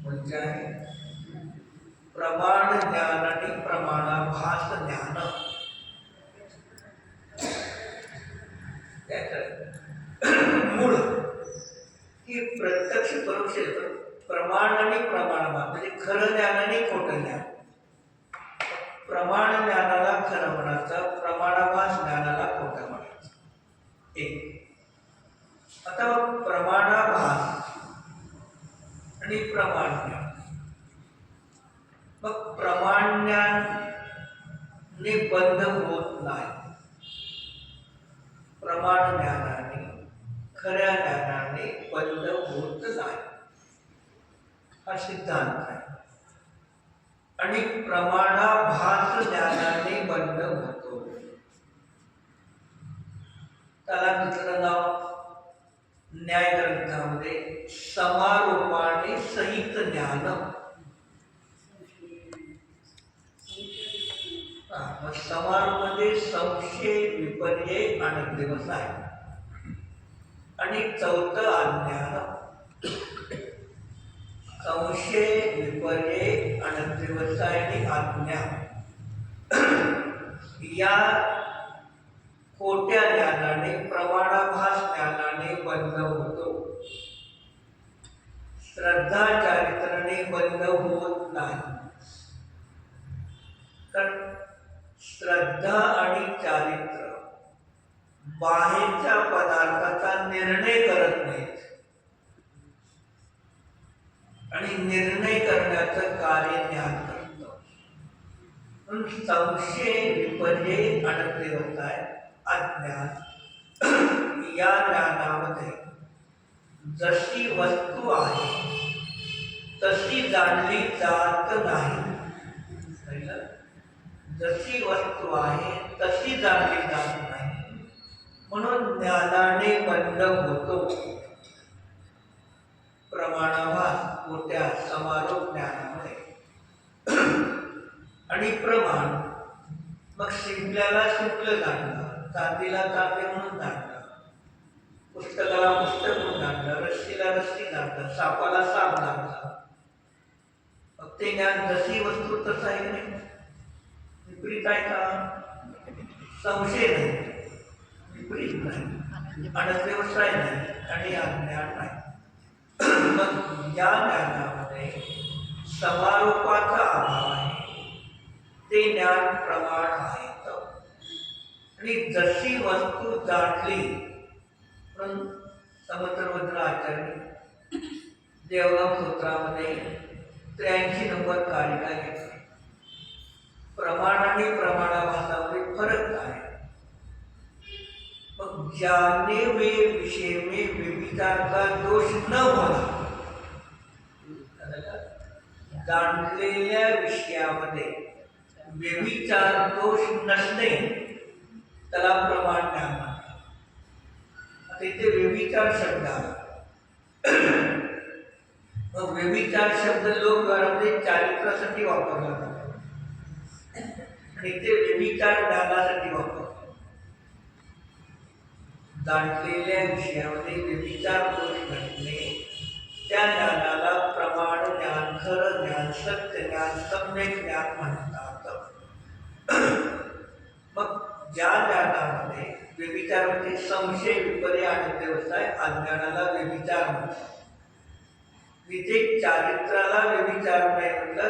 म्हणजे आहे प्रमाण ज्ञान आणि प्रमाणाभास ज्ञान. मूळ ही प्रत्यक्ष परोक्ष प्रमाण आणि प्रमाणभास म्हणजे खरं ज्ञान आणि खोटं ज्ञान. प्रमाण ज्ञानाला खरं म्हणायचं, प्रमाणाभास ज्ञानाला खोटं म्हणायचं. एक आता प्रमाणाभास आणि प्रमाण ज्ञान. मग प्रमाण ज्ञान बंद होत नाही. प्रमाण ज्ञानाने खऱ्या ज्ञानाने बंद होत नाही हा सिद्धांत आहे. आणि प्रमाणाभास ज्ञानाने बंद होतो. त्याला दुसरं नाव न्याय ग्रंथामध्ये समारोपाने सहित ज्ञान. समारोपामध्ये संशय विपर्य आणि व्यवसाय. आणि चौथं अज्ञान. संशय विपर्य आणि व्यवसाय आणि अज्ञान या खोट्या ज्ञानाने प्रमाणाभास ज्ञानाने बंद होतो. श्रद्धा चारित्राने बंद होत नाही. कारण श्रद्धा आणि चारित्र बाहेरच्या पदार्थाचा निर्णय करत नाहीत आणि निर्णय करण्याचं कार्य ज्ञान करतं. म्हणून संशय विपर्य आणि व्यवसाय अज्ञान या ज्ञानामध्ये जशी वस्तू आहे तशी जाणली जात नाही. जशी वस्तू आहे तशी जाणली जात नाही म्हणून ज्ञानाने बंद होतो. प्रमाणाभास मोठ्या समारोप ज्ञानामुळे. आणि प्रमाण मग शिंपल्याला शिंपलं जाणलं, चांदीला चांदी म्हणून जाणलं, पुस्तकाला पुस्तक म्हणून जाणलं, रस्सीला रस्सी जाणलं, सापाला साप जाणलं. मग ते ज्ञान जशी वस्तू तसं आहे नाही. विपरीत आहे का? संशय नाही, विपरीत नाही, आणि व्यवसाय नाही आणि अज्ञान नाही. मग या ज्ञानामध्ये समारोपाचा अभाव आहे. ते ज्ञान प्रमाण आहे. आणि जशी वस्तू जाणली म्हणून समर्थवज्र आचार्य देवगाव सूत्रामध्ये 83 नंबर कारिका घेतली. प्रमाण आणि प्रमाणाभासामध्ये फरक आहे. मग जाने वे विषय में व्यभिचार का दोष न होना. जाणलेल्या विषयामध्ये व्यभिचार दोष नसणे त्याला प्रमाण ज्ञान म्हणतात. आता इथे व्यभिचार शब्द आला. मग व्यभिचार शब्द लोकव्यवहारामध्ये चारित्र्यासाठी वापरला जातो आणि ते व्यभिचार ज्ञानासाठी वापरतात. जाणलेल्या विषयामध्ये व्यभिचार दोष नसणे त्या ज्ञानाला प्रमाण ज्ञान, खरं ज्ञान, सत्य ज्ञान, सम्यक ज्ञान म्हणतात. मग ज्या ज्ञानामध्ये व्यभिचार म्हणजे संशय विपर्य आणि व्यवसाय अज्ञानाला व्यभिचार म्हणतात. विजय चारित्राला व्यभिचार नाही म्हटलं